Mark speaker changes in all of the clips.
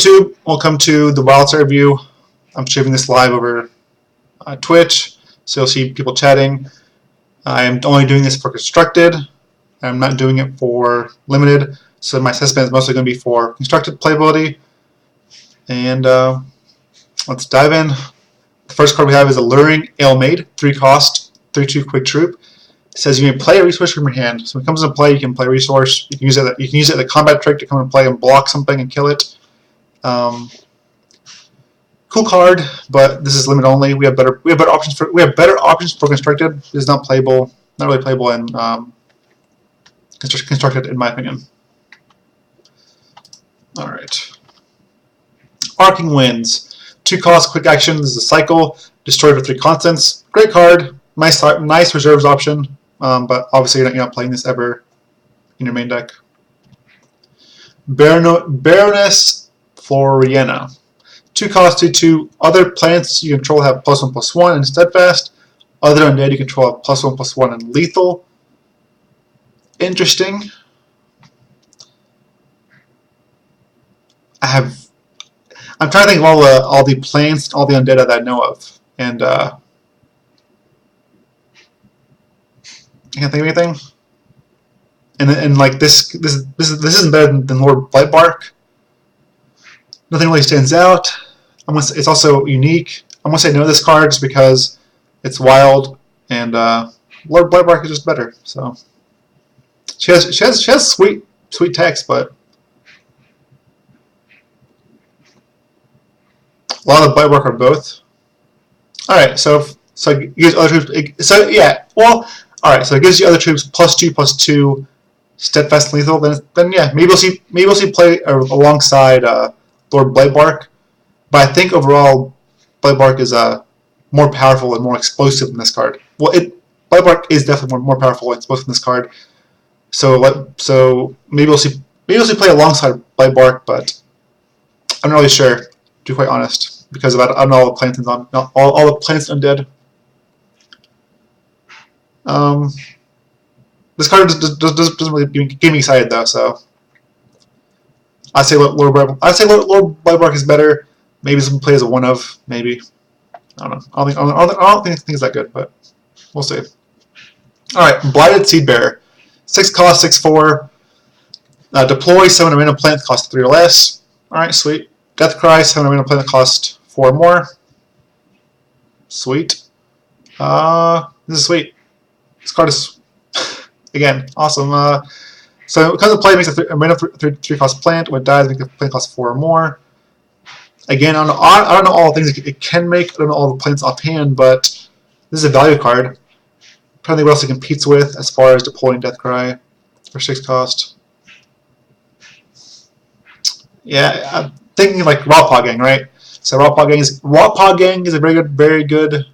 Speaker 1: YouTube, welcome to the Wild Star review. I'm streaming this live over Twitch, so you'll see people chatting. I'm only doing this for constructed. I'm not doing it for limited, so my assessment is mostly going to be for constructed playability. And let's dive in. The first card we have is Alluring Ailmaid, 3 cost, 3/2 quick troop. It says you may play a resource from your hand. So when it comes into play, you can play a resource. You can use it. You can use it as a combat trick to come and play and block something and kill it. Cool card, but this is limit only. We have better options for constructed. It is not playable. Not really playable in constructed, in my opinion. All right. Arcing Winds, 2 cost, quick action. This is a cycle. Destroyed with 3 constants. Great card. Nice reserves option. But obviously you're not playing this ever in your main deck. Baroness Floriana, 2 cost, 2/2. Other planets you control have +1/+1 and steadfast. Other undead you control have +1/+1 and lethal. Interesting. I'm trying to think of all the planets, all the undead that I know of, and I can't think of anything. And like this isn't better than Lord Blightbark. Nothing really stands out. It's also unique. I'm gonna say no to this card just because it's wild, and Lord Blightbark is just better. So she has sweet text, but a lot of Blightbark are both. All right, so it gives other troops. So yeah, well. Alright, so it gives you other troops +2/+2, steadfast and lethal. Then yeah, maybe we'll see play alongside Lord Blightbark. But I think overall, Blightbark is more powerful and more explosive than this card. Well, Blightbark is definitely more powerful and explosive than this card. So maybe we'll see play alongside Blightbark, but I'm not really sure, to be quite honest, because I don't know all the planets all the planets undead. This card doesn't really get me excited though, so I say Lord Blightbark is better. Maybe someone plays a 1/of, maybe. I don't know. I don't think it's that good, but we'll see. All right, Blighted Seedbearer, 6 cost, 6/4. Deploy 7 random plant cost 3 or less. All right, sweet. Deathcry 7 random plant cost 4 or more. Sweet. This is sweet. This card is, again, awesome. So it comes into play, makes a random 3 cost plant. When it dies, makes the plant cost 4 or more. Again, I don't know all the things it can make. I don't know all the plants offhand, but this is a value card. Trying to think what else it competes with as far as deploying Deathcry for 6 cost. Yeah, I'm thinking like Raw Gang, right? So Raw Gang is a very good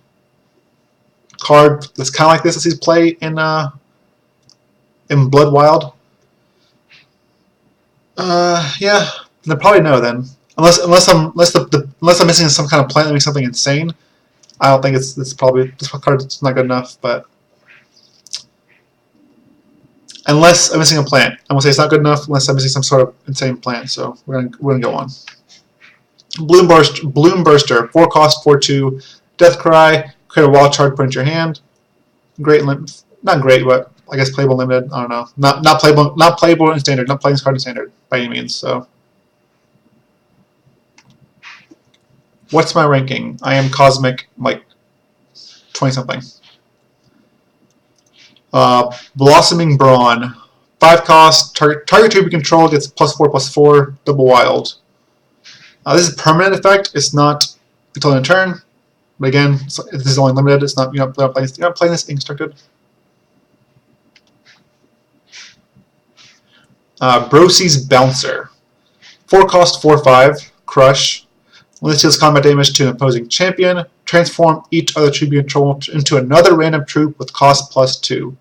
Speaker 1: card that's kind of like this that sees play in Blood Wild. Yeah, then probably no then. Unless I'm missing some kind of plant that makes something insane. I don't think this card is not good enough, but unless I'm missing a plant, I'm gonna say it's not good enough unless I'm missing some sort of insane plant. So we're gonna go on. Bloom Burster, 4 cost, 4/2, Deathcry. Create a wild card, put it into your hand. Great, not great, but I guess playable limited. I don't know. Not playable in standard. Not playing this card in standard by any means. So, what's my ranking? I am cosmic, like 20 something. Blossoming Brawn, 5 cost. Target troop you control gets +4/+4. Double wild. This is a permanent effect. It's not until end of turn. But again, this is only limited. It's not you're not playing this in constructed. Brosy's Bouncer, 4 cost, 4/5, crush. When this deals combat damage to an opposing champion, transform each other troop you control into another random troop with cost +2.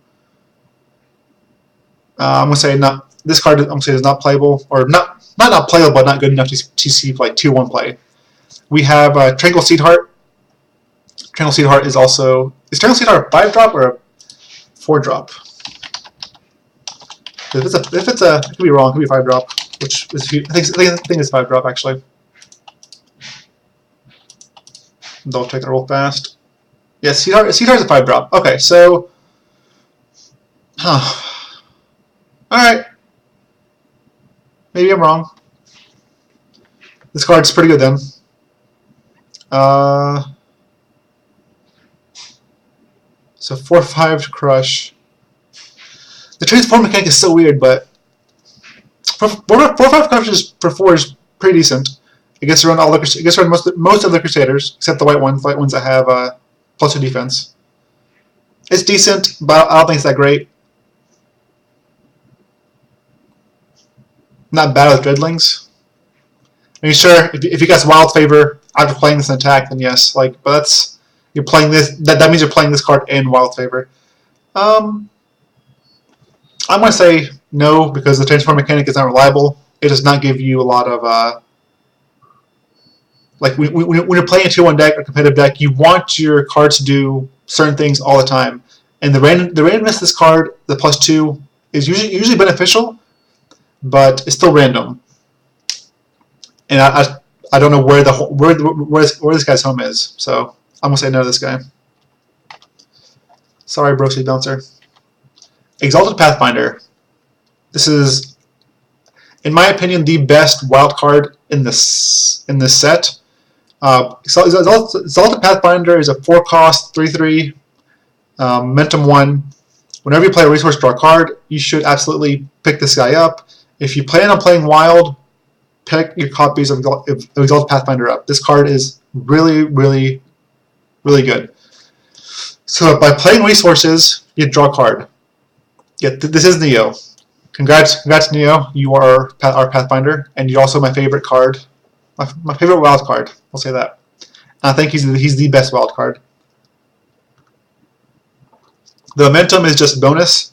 Speaker 1: I'm gonna say not. This card I'm gonna say is not playable, or not playable, but not good enough to see like 2/1 play. We have Tranquil Seedheart. Tranquil Seedheart is also... Is Tranquil Seedheart a 5-drop or a 4-drop? If it's a... I could be wrong. It could be a 5-drop, which is... I think it's 5-drop, actually. Double check that real fast. Yes, Seedheart's a 5-drop. Okay, so alright. Maybe I'm wrong. This card's pretty good then. So 4/5 to crush. The transform mechanic is so weird, but 4/5 crush for 4 is pretty decent. It gets around most of the Crusaders, except the white ones that have +2 defense. It's decent, but I don't think it's that great. Not bad with Dreadlings. I mean, sure, if you guys Wild Favor after playing this in attack, then yes. Like, but you're playing this. That means you're playing this card in Wild Favor. I'm gonna say no because the transform mechanic is not reliable. It does not give you a lot of like when you're playing a 2-1 deck or competitive deck, you want your cards to do certain things all the time. And the randomness of this card, the +2, is usually beneficial, but it's still random. And I don't know where this guy's home is, so I'm gonna say no to this guy. Sorry, Broxy Bouncer. Exalted Pathfinder. This is, in my opinion, the best wild card in this set. Exalted Pathfinder is a 4-cost 3/3 Momentum 1. Whenever you play a resource, draw a card. You should absolutely pick this guy up. If you plan on playing Wild, pick your copies of Exalted Pathfinder up. This card is really, really, really good. So by playing resources, you draw a card. Yeah, this is Neo. Congrats, Neo. You are our Pathfinder, and you're also my favorite card. My favorite wild card. I'll say that. And I think he's the best wild card. The momentum is just bonus.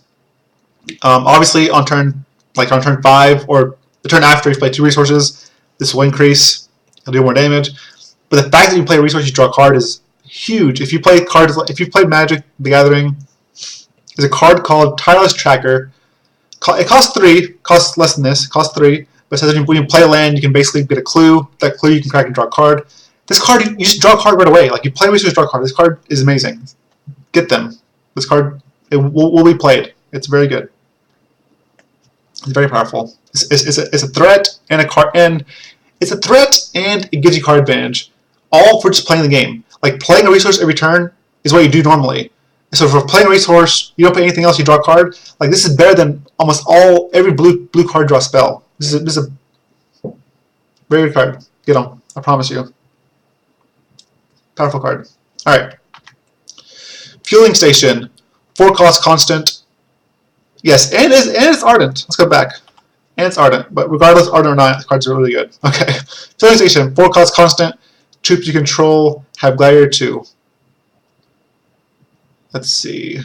Speaker 1: Obviously, on turn 5 or the turn after, if you play 2 resources, this will increase. It'll do more damage. But the fact that you play a resource, you draw a card is huge. If you play Magic the Gathering, there's a card called Tireless Tracker. It costs 3. Costs less than this. It costs 3. But it says when you play a land, you can basically get a clue. That clue you can crack and draw a card. This card, you just draw a card right away. Like, you play a resource, draw a card. This card is amazing. Get them. This card will be played. It's very good. It's very powerful. It's a threat and a card, and it's a threat and it gives you card advantage. All for just playing the game. Like, playing a resource every turn is what you do normally. So for playing a resource, you don't play anything else, you draw a card. Like, this is better than almost every blue card draw spell. This is a very good card. Get them. I promise you. Powerful card. Alright. Fueling Station. 4-cost constant. Yes, and it's Ardent. Let's go back. And it's Ardent. But regardless, Ardent or not, the cards are really good. Okay. Fueling Station. 4-cost constant. Troops you control have Gladiator 2. Let's see.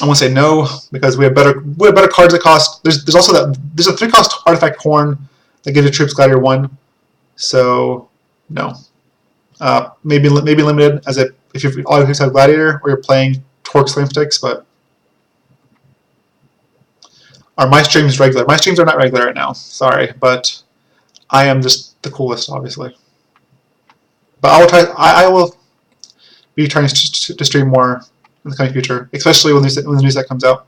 Speaker 1: I'm gonna say no because we have better cards that cost. There's also there's a 3-cost Artifact Horn that gives your troops Gladiator 1. So no. Maybe limited as if all your troops have Gladiator or you're playing Torque Slam Sticks, but are my streams regular? My streams are not regular right now. Sorry, but I am just the coolest, obviously. But I will be trying to stream more in the coming future, especially when the new set comes out.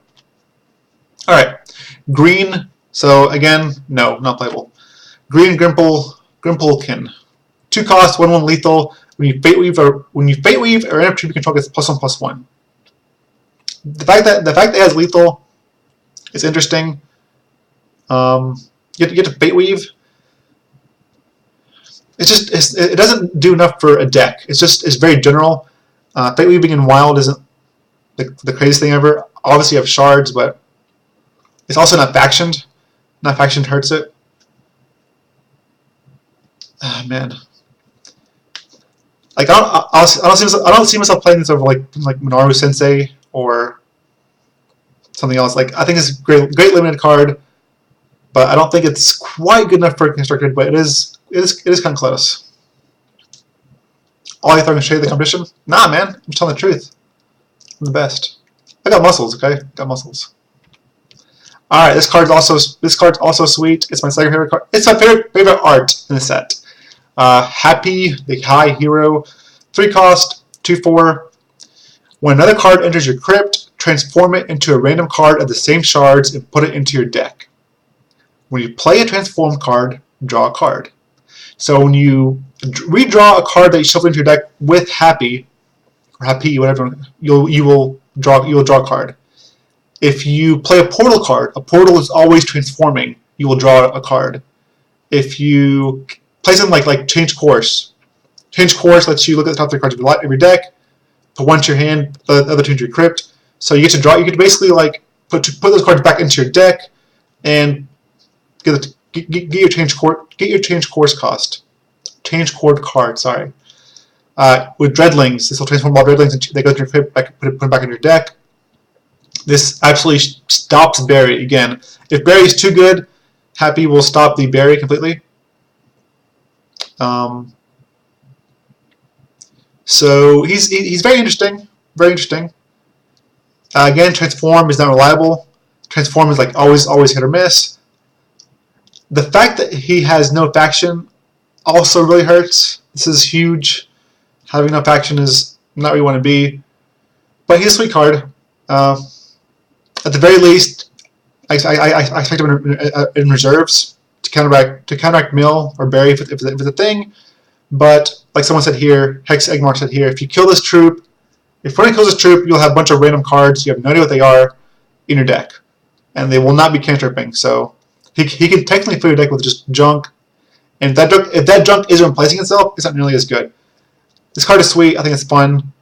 Speaker 1: All right, green. So again, no, not playable. Green Grimplekin. 2-cost, 1/1 lethal. When you fate weave or any troop you control gets +1/+1. The fact that it has lethal is interesting. You get to fate weave. It doesn't do enough for a deck. It's very general. Fate weaving in Wild isn't the craziest thing ever. Obviously you have shards, but it's also not factioned. Not factioned hurts it. Ah, man. Like I don't see myself playing this over like Minoru Sensei or something else. Like, I think it's a great limited card, but I don't think it's quite good enough for constructed. But it is kind of close. All you throwing shade at the competition? Nah, man. I'm telling the truth. I'm the best. I got muscles. Okay, got muscles. All right, this card's also sweet. It's my second favorite card. It's my favorite art in the set. Happy, the high hero, 3 cost, 2/4. When another card enters your crypt, transform it into a random card of the same shards and put it into your deck. When you play a transform card, draw a card. So when you redraw a card that you shuffle into your deck with Happy, or Happy, whatever, you will draw a card. If you play a portal card, a portal is always transforming. You will draw a card. If you play something like Change Course lets you look at the top 3 cards of your deck, put one to your hand, the other 2 into your crypt. So you get to draw. You get to basically like put those cards back into your deck and get your Change Course cost. Change Chord card. Sorry. With Dreadlings, this will transform all Dreadlings and they go to your crypt, put them back in your deck. This absolutely stops Barry again. If Barry is too good, Happy will stop the Barry completely. So he's very interesting. Very interesting. Again, Transform is not reliable. Transform is like always hit or miss. The fact that he has no faction also really hurts. This is huge. Having no faction is not where you want to be. But he's a sweet card. At the very least, I expect him in reserves to counteract Mill or Barry if it's a thing. But like someone said here, Hex Eggmark said here, if you kill this troop, if Running kills this troop, you'll have a bunch of random cards. You have no idea what they are in your deck, and they will not be cantripping. So he can technically fill your deck with just junk. And if that junk isn't replacing itself, it's not nearly as good. This card is sweet. I think it's fun.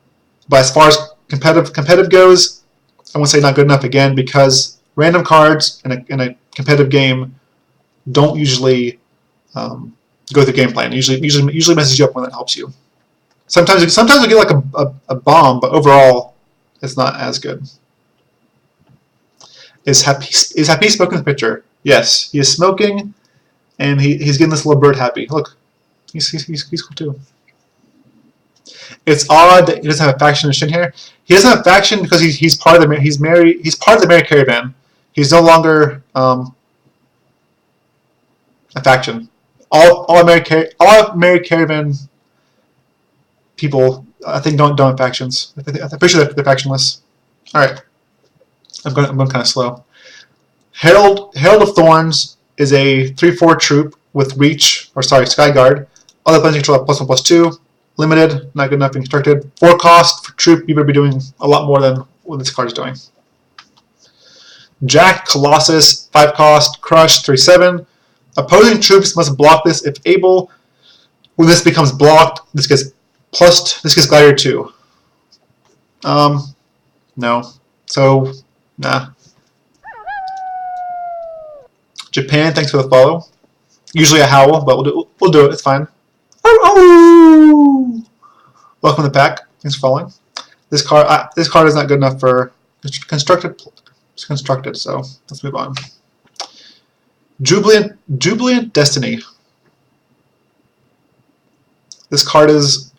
Speaker 1: But as far as competitive goes, I won't say not good enough again because random cards in a competitive game don't usually go through game plan. Usually messes you up when that helps you. Sometimes you get like a bomb, but overall it's not as good. Is Happy smoking the picture? Yes, he is smoking, and he's getting this little bird happy. Look, he's cool too. It's odd that he doesn't have a faction in here. He doesn't have a faction because he's part of the he's part of the Merry Caravan. He's no longer a faction. All Merry Caravan people, I think, don't have factions. I'm pretty sure they're factionless. All right, I'm going kind of slow. Herald of Thorns is a 3/4 troop with reach, or sorry, Skyguard. Other planes control have +1/+2. Limited, not good enough being constructed. 4 cost for troop, you better be doing a lot more than what this card is doing. Jack Colossus, 5 cost, Crush, 3/7. Opposing troops must block this if able. When this becomes blocked, this gets Gladiator 2. No. So, nah. Japan, thanks for the follow. Usually a howl, but we'll do it. It's fine. Oh! Welcome to the pack. Thanks for following. This card is not good enough for constructed. It's constructed, so let's move on. Jubilant Destiny. This card is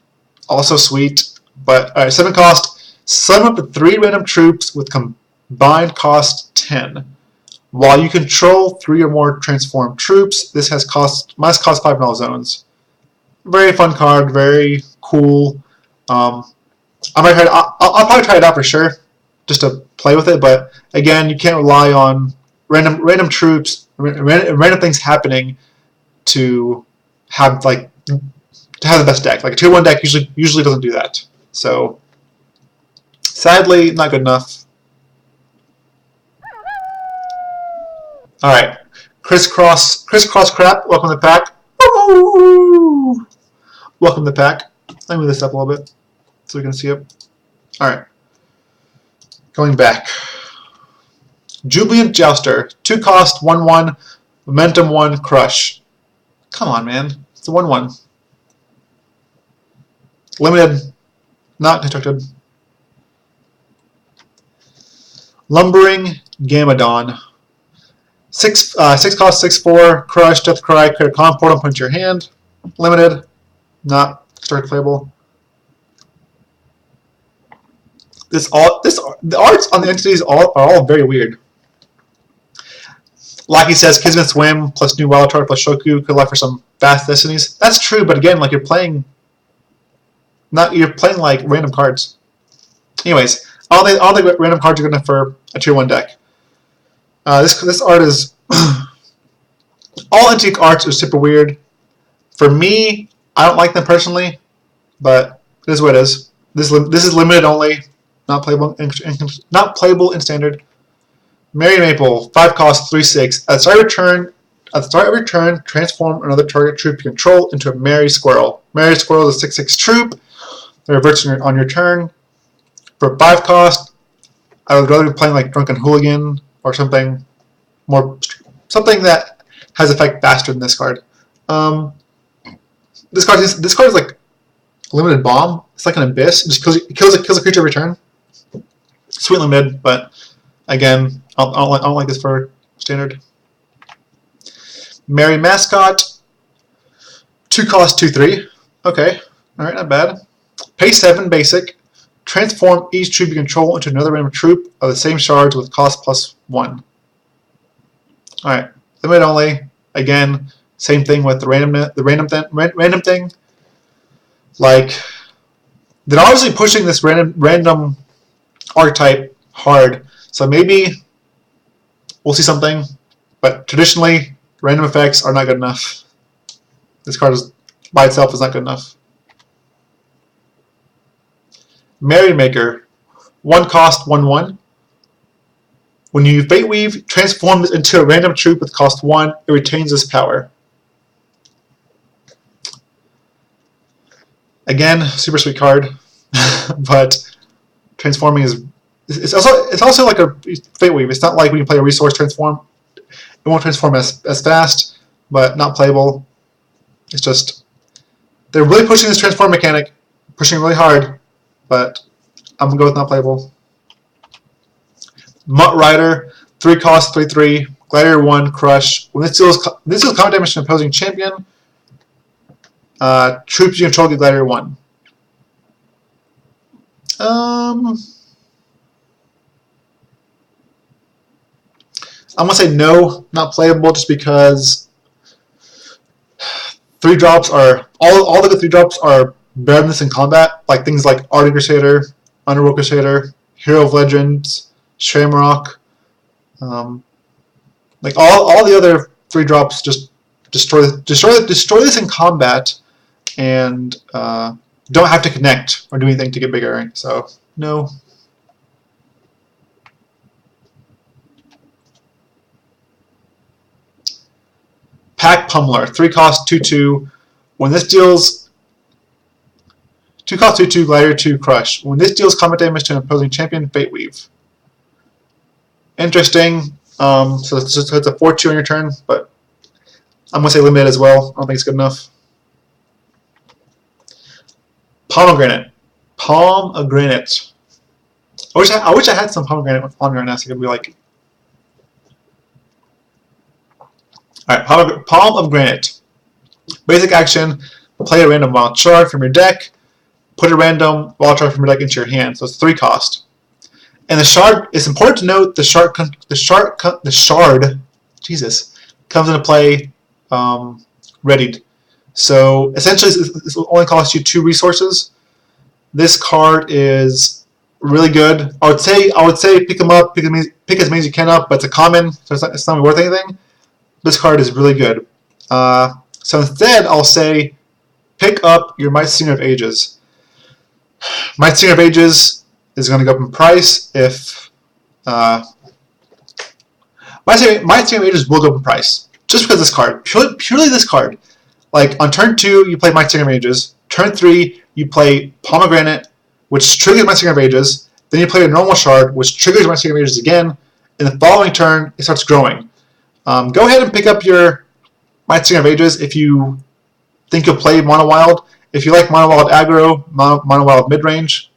Speaker 1: also sweet, but 7 cost. Summon up to 3 random troops with combined cost 10. While you control 3 or more transformed troops, this has must cost 5 in all zones. Very fun card, very cool. I'll probably try it out for sure, just to play with it. But again, you can't rely on random troops, random things happening to have the best deck. Like a 2-1 deck usually doesn't do that. So sadly, not good enough. All right, crisscross crap. Welcome to the pack. Woo! Welcome to the pack. Let me move this up a little bit so we can see it. All right, going back. Jubilant Jouster, 2 cost, 1/1, momentum 1, crush. Come on, man, it's a 1/1. Limited, not constructed. Lumbering Gamadon. 6 cost, 6/4, crush, death cry, create a common portal, put into your hand. Limited, not constructed playable. The arts on the entities are all very weird. Like he says, Kismet Swim plus New Wild Card plus Shoku could allow for some fast destinies. That's true, but again, like you're playing like random cards. Anyways, all the random cards are good enough for a tier 1 deck. This art is all antique arts are super weird. For me, I don't like them personally, but it is what it is. This is limited only, not playable in standard. Mary Maple, 5 cost, 3/6. At the start of your turn, transform another target troop you control into a Mary Squirrel. Mary Squirrel is a 6/6 troop. It reverts on your turn. For 5 cost, I would rather be playing like Drunken Hooligan or something that has effect faster than this card. This card is like limited bomb. It's like an abyss. It just kills a creature every turn. Sweet limited, but again, I don't like this for standard. Mary Mascot, 2 cost, 2/3. Okay, all right, not bad. Pay 7 basic. Transform each troop you control into another random troop of the same shards with cost +1. All right, limit only. Again, same thing with the random thing. Like they're obviously pushing this random archetype hard, so maybe we'll see something. But traditionally, random effects are not good enough. This card by itself is not good enough. Merrymaker, 1 cost, 1/1. When you Fate Weave, transform this into a random troop with cost 1. It retains this power. Again, super sweet card, but transforming it's also like a Fate Weave. It's not like when you play a resource transform, it won't transform as fast, but not playable. It's just they're really pushing this transform mechanic, pushing really hard, but I'm gonna go with not playable. Mutt Rider, 3 cost, 3/3. Gladiator 1, Crush. When this deals combat damage to an opposing champion, troops you control get Gladiator 1. I'm gonna say no, not playable, just because 3-drops are all the good 3-drops are better than this in combat. Like things like Ardent Crusader, Underworld Crusader, Hero of Legends, Shamrock. Like all the other 3-drops just destroy this in combat, and don't have to connect or do anything to get bigger. So no. Pack Pummeler, 3 cost, 2/2. When this deals 2 cost, 2/2, Gladiator 2, Crush. When this deals combat damage to an opposing champion, Fate Weave. Interesting. So it's a 4/2 on your turn, but I'm gonna say limited as well. I don't think it's good enough. Pomegranate. Pomegranate. I wish I had some pomegranate on now so I could be like. Alright, Palm of Granite. Basic action, play a random wild shard from your deck, put a random wild shard from your deck into your hand. So it's 3 cost. And the shard, it's important to note the shard comes into play readied. So essentially this will only cost you 2 resources. This card is really good. I would say pick them up, pick as many as you can up, but it's a common, so it's not worth anything. This card is really good. So instead, I'll say pick up your Might Singer of Ages. Might Singer of Ages is going to go up in price if Might Singer of Ages will go up in price just because this card, purely this card. Like on turn 2, you play Might Singer of Ages. Turn 3, you play Pomegranate, which triggers Might Singer of Ages. Then you play a normal shard, which triggers Might Singer of Ages again. In the following turn, it starts growing. Go ahead and pick up your Might Singer of Ages if you think you'll play Mono Wild. If you like Mono Wild aggro, Mono Wild mid-range,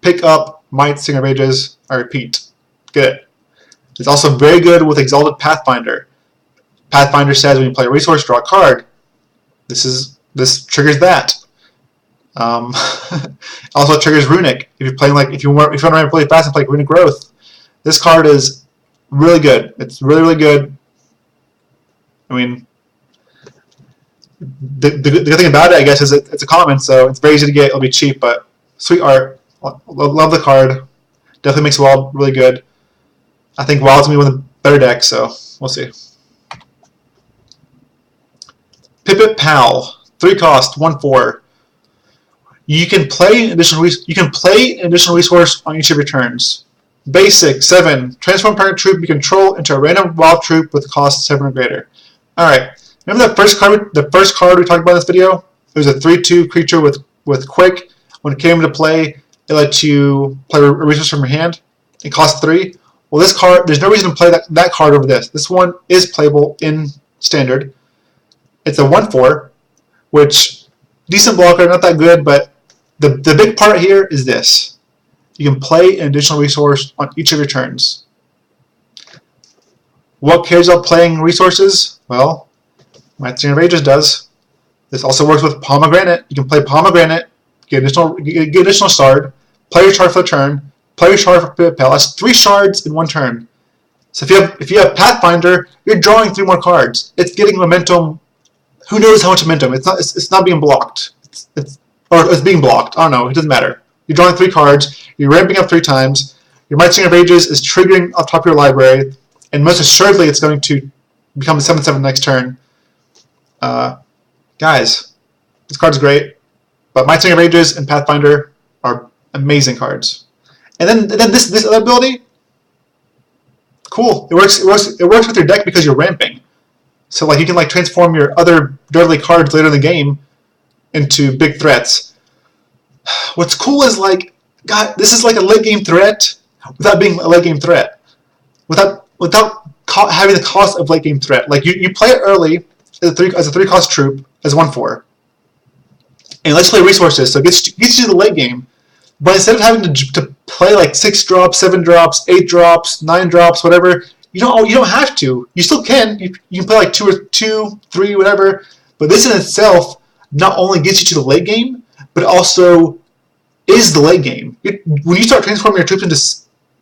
Speaker 1: pick up Might Singer of Ages. I repeat, get it. It's also very good with Exalted Pathfinder. Pathfinder says when you play a resource, draw a card. This triggers that. Also triggers Runic. If you want to play fast and play Runic Growth, this card is really good. It's really good. I mean, the good thing about it, I guess, is it's a common, so it's very easy to get. It'll be cheap, but sweet art. Love the card. Definitely makes Wild really good. I think Wild's gonna be one of the better decks, so we'll see. Pipit Pal, 3 cost, 1/4. You can play an additional resource on each of your turns. Basic 7. Transform target troop you control into a random wild troop with cost 7 or greater. All right. Remember that first card? The first card we talked about in this video. It was a 3/2 creature with quick. When it came into play, it lets you play a resource from your hand. It costs 3. Well, this card, there's no reason to play that card over this. This one is playable in standard. It's a 1/4, which decent blocker, not that good, but the big part here is this. You can play an additional resource on each of your turns. What cares about playing resources? Well, Mighty Rages does. This also works with Pomegranate. You can play Pomegranate, get additional shard, play your shard for the turn, play your shard for Pipit Pal. That's 3 shards in 1 turn. So if you have Pathfinder, you're drawing 3 more cards. It's getting momentum. Who knows how much momentum? It's not being blocked. It's being blocked. I don't know. It doesn't matter. You're drawing 3 cards. You're ramping up 3 times. Your Mighty Rages is triggering off top of your library, and most assuredly, it's going to become a 7/7 next turn. Guys, this card's great, but Mighty Rages and Pathfinder are amazing cards. And then this other ability, cool. It works with your deck because you're ramping. So like you can like transform your other deadly cards later in the game into big threats. What's cool is like, God, this is like a late game threat without being a late game threat, without having the cost of late game threat. Like you play it early as a 3 cost troop as 1/4, and let's play resources, so it gets you to the late game. But instead of having to play like 6 drops, 7 drops, 8 drops, 9 drops, whatever, you don't have to. You still can. You can play like 2, 3, whatever. But this in itself not only gets you to the late game, but also is the late game. When you start transforming your troops into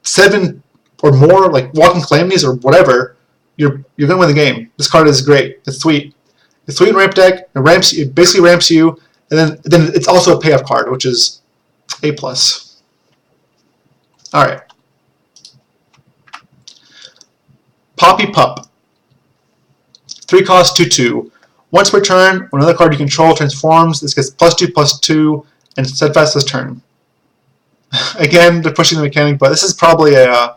Speaker 1: 7 or more, like Walking Calamities or whatever, you're gonna win the game. This card is great. It's sweet. It's sweet in ramp deck. It basically ramps you, and then it's also a payoff card, which is A+. All right. Poppy Pup. 3 cost, 2/2. Once per turn, when another card you control transforms, this gets +2/+2 and steadfast this turn. Again, they're pushing the mechanic, but this is probably a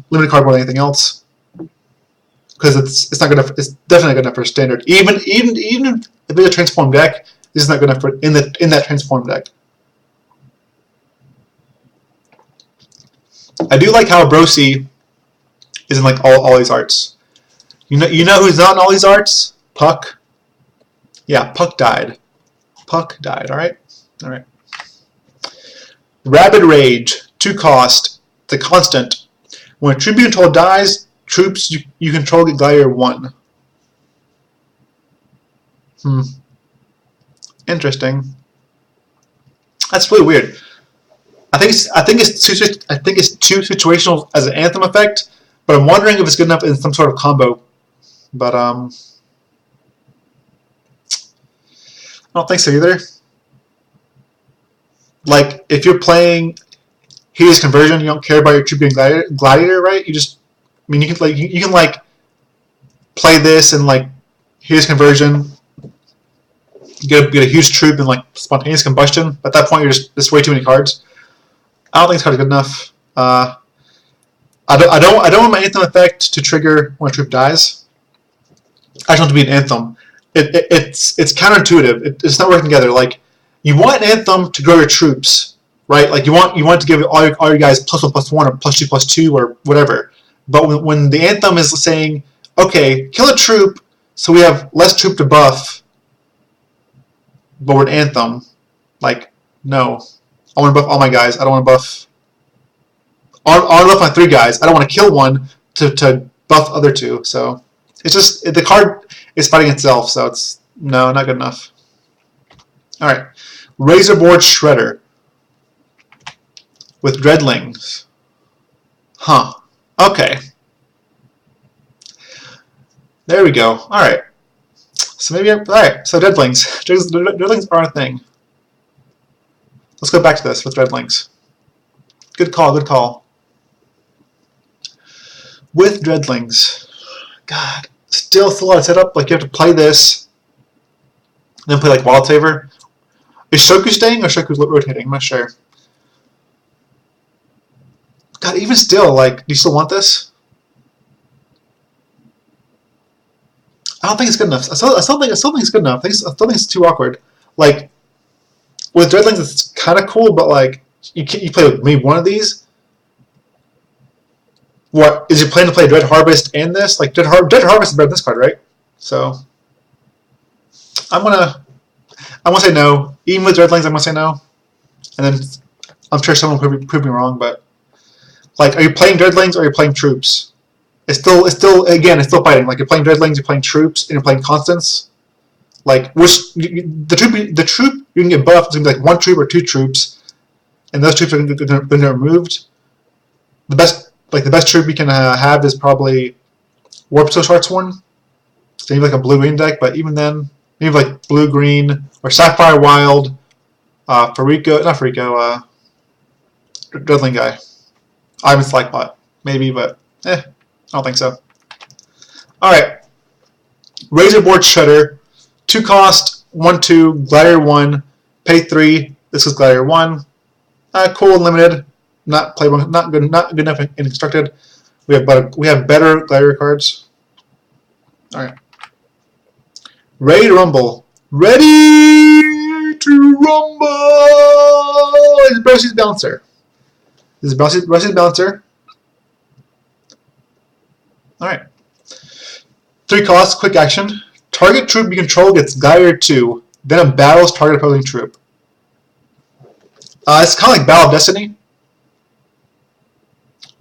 Speaker 1: limited card more than anything else, because it's definitely not good enough for standard. Even if it's a transform deck, this is not good enough for in that transform deck. I do like how Brosi is in like all these arts. You know who's not in all these arts? Puck. Yeah, Puck died. Puck died. All right. Rabid Rage, 2 cost. It's a constant. When a troop you control dies, troops you control get Gladiator 1. Interesting. That's really weird. I think it's too situational as an Anthem effect, but I'm wondering if it's good enough in some sort of combo. But I don't think so either. Like if you're playing Here's Conversion, you don't care about your troop being Gladiator, right? You can play this and like Here's Conversion, get a huge troop and like spontaneous combustion. At that point, you're just way too many cards. I don't think this card is good enough. I don't want my Anthem effect to trigger when a troop dies. I just want it to be an Anthem. It's counterintuitive. It's not working together. Like you want an Anthem to grow your troops, right? Like you want to give all your guys +1/+1 or +2/+2 or whatever. But when the Anthem is saying, okay, kill a troop so we have less troop to buff, but we're an Anthem, like no. I want to buff all my guys. I don't want to buff. I want to buff my 3 guys. I don't want to kill one to buff other 2. So it's just the card is fighting itself. So it's not good enough. All right, Razorboard Shredder with Dreadlings. Okay. There we go. All right. So maybe all right. So dreadlings. Dreadlings are a thing. Let's go back to this with dreadlings. Good call. Good call. With dreadlings, God, still a lot of setup. Like you have to play this, then play like Wild Saver. Is Shoku staying or Shoku's rotating? I'm not sure. God, even still, like, do you still want this? I don't think it's good enough. I still think it's good enough. I still think it's too awkward. Like, with dreadlings, it's kind of cool, but like, you play with maybe one of these. What is your plan to play Dread Harvest and this? Like, Dread Harvest is better than this card, right? So, I'm gonna say no. Even with dreadlings, I'm gonna say no. And then I'm sure someone will prove me wrong, but like, are you playing dreadlings or are you playing troops? It's still fighting. Like you're playing dreadlings, you're playing troops, and you're playing constants. Like the troop you can get buffed. It's gonna be like one troop or two troops, and those troops are going to be removed. The best troop you can have is probably Warp Soul Sharksworn. So maybe like a blue-green deck, but even then, maybe like blue-green or Sapphire-Wild, Dreadling guy. Ivan Slackbot, maybe, but I don't think so. Alright. Razorboard Shredder. 2 cost, 1/2, Gladiator 1, pay 3. This is Gladiator 1. Cool and limited. Not playable, not good enough in constructed. We have better Gladiator cards. Alright. Ready to rumble. Ready to rumble! It's Brosy's Bouncer. This is Brosy's Bouncer. Alright. 3 costs, quick action. Target troop you control gets Gladiator 2, then it battles target opposing troop. It's kind of like Battle of Destiny,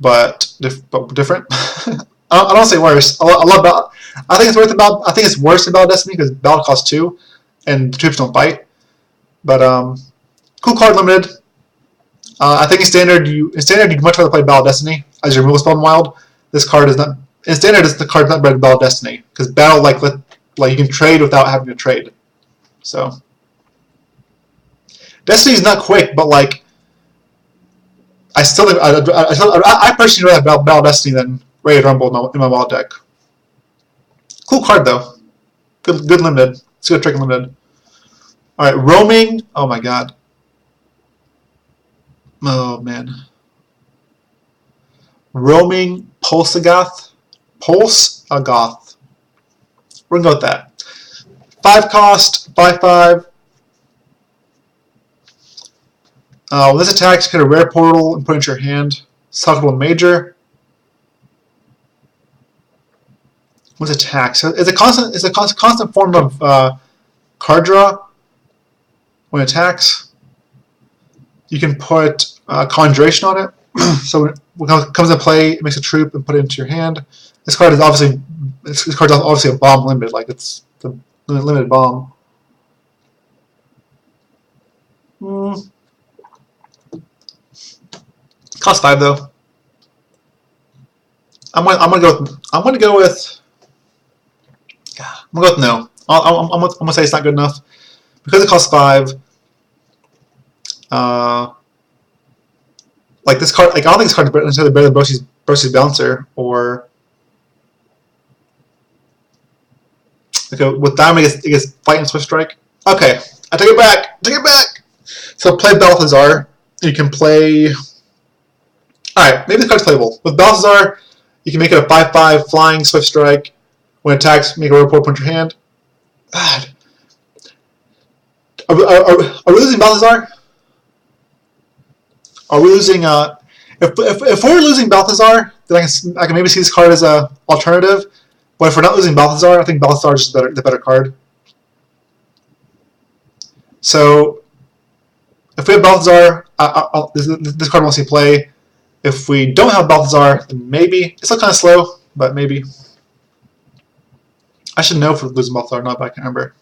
Speaker 1: but different. I don't say worse. I love Battle. I think it's worse than Battle of Destiny because Battle costs 2, and the troops don't fight. But cool card, limited. I think in standard you'd much rather play Battle of Destiny as your removal spell in Wild. This card is not. In standard, the card's not better than Battle of Destiny because Battle like you can trade without having to trade. So Destiny's not quick, but like I still think I personally rather have Battle of Destiny than Ready to Rumble in my Wild deck. Cool card though. Good limited. It's a good trick limited. All right, roaming. Oh my god. Oh man. Roaming Pulsagoth. We're gonna go with that. 5 cost, 5/5. When this attacks, get a rare portal and put it into your hand. Suckable Major. What's attacks? It's a constant form of card draw. When it attacks, you can put Conjuration on it. So when it comes into play, it makes a troop and put it into your hand. This card is obviously a bomb limited, like it's the limited bomb. Cost 5 though. I'm gonna go with no. I'm gonna say it's not good enough because it costs 5. Like this card, like I don't think this card is necessarily better than Brosy's Bouncer or okay, with Diamond it gets Fight and Swift Strike. Okay, I take it back. So play Balthazar. You can play. All right, maybe the card's playable. With Balthazar, you can make it a 5/5 flying Swift Strike. When it attacks, make a report, put your hand. God. Are we losing Balthazar? Are we losing? If we're losing Balthazar, then I can maybe see this card as a alternative. But if we're not losing Balthazar, I think Balthazar is the better card. So if we have Balthazar, this card won't see play. If we don't have Balthazar, then maybe it's still kind of slow, but maybe. I should know if we're losing Balthazar or not, but I can't remember.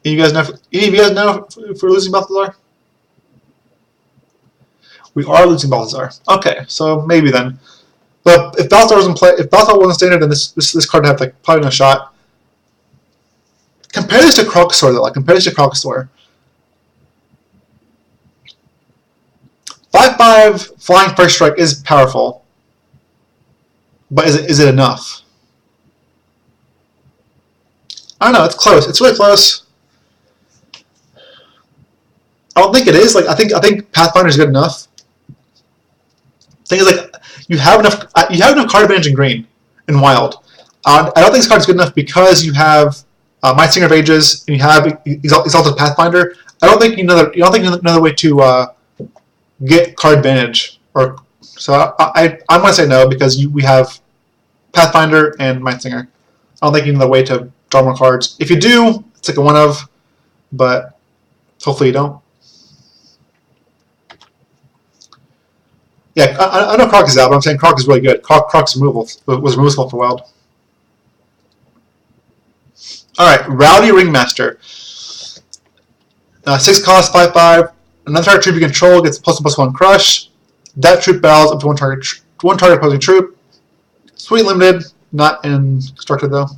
Speaker 1: Any of you guys know if we're losing Balthazar? We are losing Balthazar. Okay, so maybe then. But if Balthazar wasn't standard, then this card would have like probably no shot. Compare this to Crocosaur though. Like compare this to Crocosaur. 5/5 flying first strike is powerful, but is it enough? I don't know. It's close. It's really close. I don't think it is. Like I think Pathfinder is good enough. Thing is, like you have enough card advantage in green in Wild. I don't think this card is good enough because you have Might Singer of Ages and you have Exalted Pathfinder. I don't think another way to get card advantage. I'm gonna say no because we have Pathfinder and Might Singer. I don't think you need another way to draw more cards. If you do, it's like a one of, but hopefully you don't. Yeah, I know Croc is out, but I'm saying Croc is really good. Croc's was removable for Wild. Alright, Rowdy Ringmaster. 6 cost, 5/5. Another target troop you control gets +1/+1 crush. That troop battles up to one target opposing troop. Sweet limited, not in constructed though.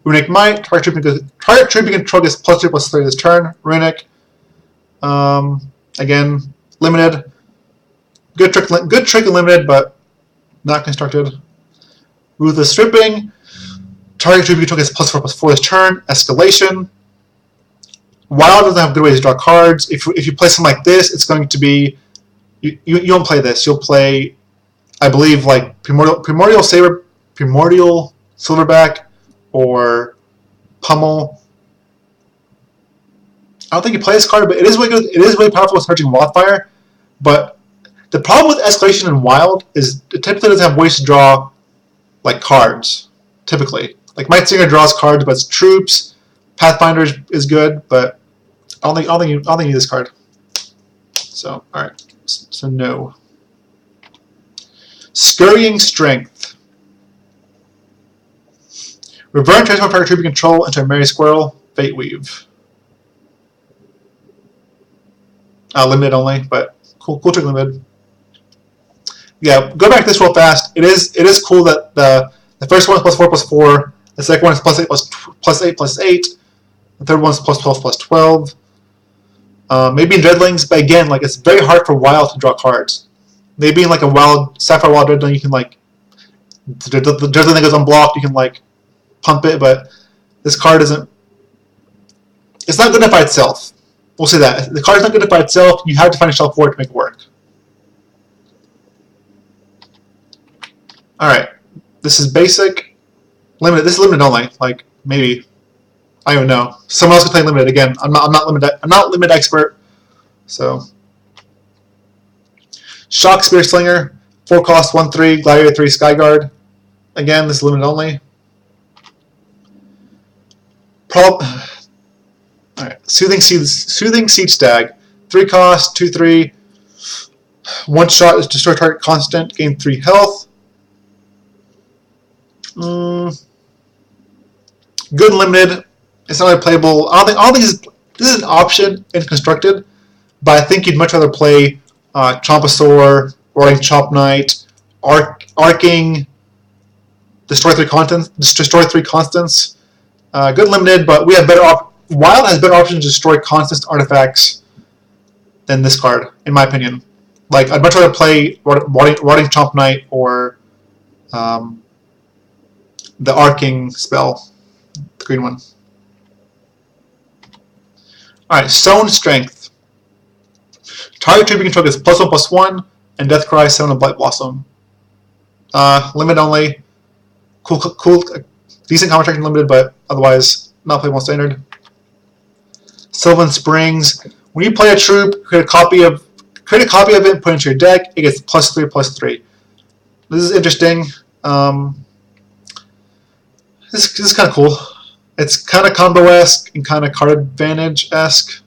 Speaker 1: Runic Might, target troop you control gets +2/+3 this turn. Runic. Again, limited. Good trick and limited, but not constructed. Ruthless Stripping. Target troop you control gets +4/+4 this turn. Escalation. Wild doesn't have good ways to draw cards. If you play something like this, it's going to be you don't play this. You'll play, I believe, like Primordial Silverback or Pummel. I don't think you play this card, but it is really good. It is really powerful with Surging Wildfire. But the problem with Escalation in Wild is it typically doesn't have ways to draw like cards. Typically, like Might Singer draws cards, but it's troops. Pathfinder is good, but I don't think you need this card. So all right, so no. Scurrying Strength. Revert transform target troop you control into a Merry Squirrel. Fate Weave. Limited only, but cool trick limited. Yeah, go back to this real fast. It is cool that the first one is +4/+4. The second one is +8/+8. The third one is +12/+12. Maybe in Dreadlings, but again, like it's very hard for Wild to draw cards. Maybe in like a Sapphire Wild Dreadling, you can like the Dreadling that goes unblocked, you can like pump it, but this card isn't. It's not good enough by itself. We'll say that the card is not good enough by itself. You have to find a shelf for it to make it work. All right, this is basic, limited. This is limited only. Like maybe, I don't even know. Someone else could play limited again. I'm not limit expert. So, Shock Spear Slinger, 4 cost, 1/3, Gladiator 3, Skyguard. Again, this is limited only. All right, Soothing Siege Stag, 3 cost, 2/3. 1 shot is destroy target constant, gain 3 health. Good limited. It's not really playable. I don't think this is an option in constructed, but I think you'd much rather play Chompasaur, Roaring Chomp Knight, Arcing, Destroy 3 constants. Good limited, but we have better Wild has better options to destroy constants artifacts than this card, in my opinion. Like I'd much rather play Roaring Chomp Knight or the Arcing spell, the green one. Alright, Stone Strength. Target troop you control gets +1/+1, and Deathcry, 7 of Blight Blossom. Limit only. Cool, decent combat tracking limited, but otherwise not playable standard. Sylvan Springs. When you play a troop, create a copy of it and put it into your deck. It gets +3/+3. This is interesting. This is kind of cool. It's kind of combo-esque and kind of card advantage-esque.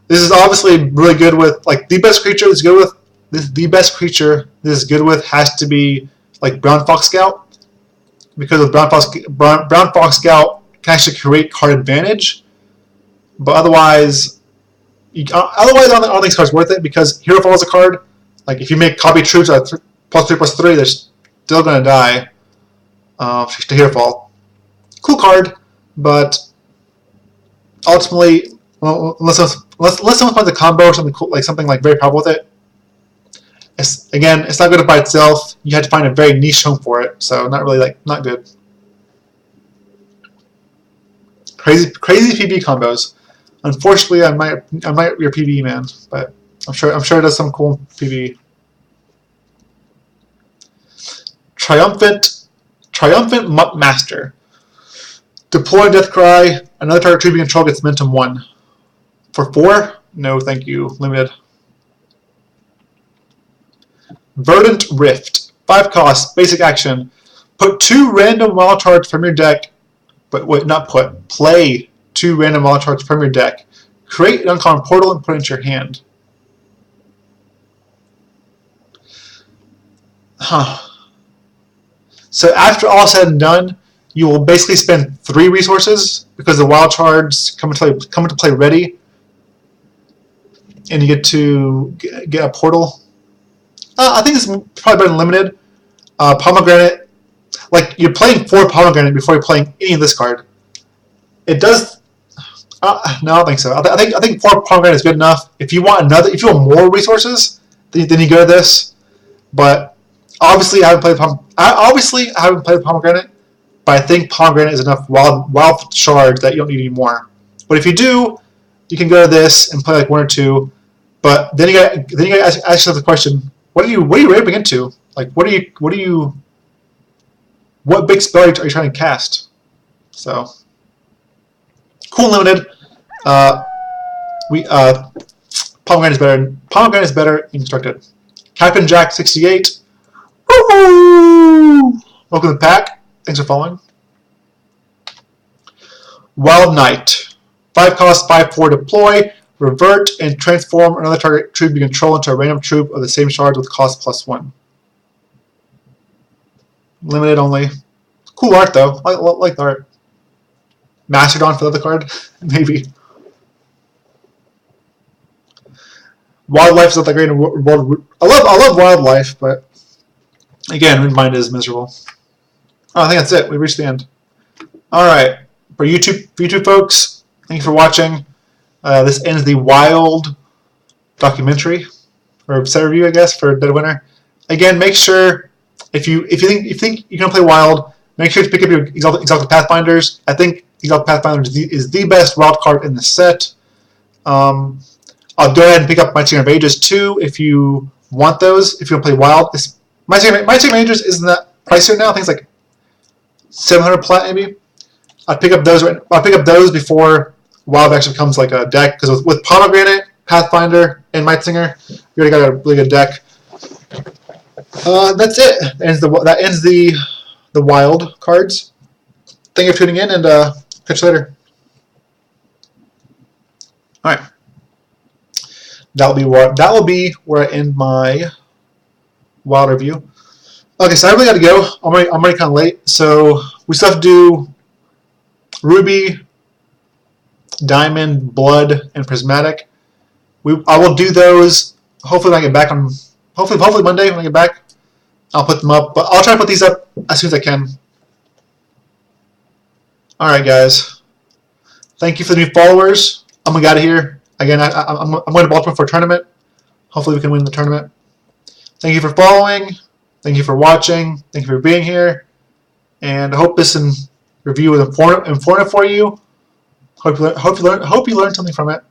Speaker 1: This is obviously really good with like the best creature. This is good with this is good with has to be like Brown Fox Scout, because with Brown Fox Scout can actually create card advantage. But otherwise, I don't think this card's worth it because Hero Fall is a card. Like if you make copy troops at +3/+3, they're still gonna die. To hear fall. Cool card, but ultimately, well, unless someone finds a combo or something cool, like something like very powerful with it, it's not good by itself. You had to find a very niche home for it, so not really not good. Crazy PvE combos. Unfortunately, I might your PvE man, but I'm sure it does some cool PvE. Triumphant Master. Deploy Deathcry. Another target troop you control gets Momentum 1. For 4? No, thank you. Limited. Verdant Rift. 5 costs. Basic action. Put 2 random wild cards from your deck. But wait, not put. Play 2 random wild cards from your deck. Create an uncommon portal and put it into your hand. Huh. So after all said and done, you will basically spend 3 resources because the wild cards come into play ready, and you get to get a portal. I think it's probably better than limited. Pomegranate, like you're playing 4 Pomegranate before you're playing any of this card. It does. No, I don't think so. I think 4 Pomegranate is good enough. If you want more resources, then you go to this. But obviously, I haven't played Pomegranate. But I think Pomegranate is enough wild shards that you don't need any more. But if you do, you can go to this and play like 1 or 2. But then you got to ask yourself the question: what are you raping into? Like what big spell are you trying to cast? So cool limited. Pomegranate is better. Pomegranate is better in constructed. Captain Jack 68. Woohoo! Welcome to the pack. Thanks for following. Wild Knight. 5 cost, 5/4 deploy, revert, and transform another target troop you control into a random troop of the same shards with cost +1. Limited only. Cool art though. I like the art. Mastodon for the other card? Maybe. Wildlife is not that great in world. I love wildlife, but again, mine is miserable. Oh, I think that's it. We reached the end. All right, for YouTube folks, thank you for watching. This ends the Wild documentary or set review, I guess, for Dead of Winter. Again, make sure if you think you're gonna play Wild, make sure to pick up your Exalted Pathfinders. I think Exalted Pathfinders is the best Wild card in the set. I'll go ahead and pick up Mighty Singer of Ages too if you want those. If you want to play Wild, Mighty Singer of Ages isn't that pricier now. I think it's like 700 plat maybe. I'd pick up those. I'll pick up those before Wild actually becomes like a deck, because with Pomegranate, Pathfinder, and Might Singer, you already got a really good deck. That's it. That ends the Wild cards. Thank you for tuning in, and catch you later. All right. That will be where I end my Wild review. Okay, so I really got to go. I'm already kind of late, so we still have to do Ruby, Diamond, Blood, and Prismatic. I will do those. Hopefully, when I get back on. Hopefully Monday when I get back, I'll put them up. But I'll try to put these up as soon as I can. All right, guys. Thank you for the new followers. I'm gonna get out of here. Again, I'm going to Baltimore for a tournament. Hopefully, we can win the tournament. Thank you for following. Thank you for watching. Thank you for being here. And I hope this review was informative for you. Hope you learned something from it.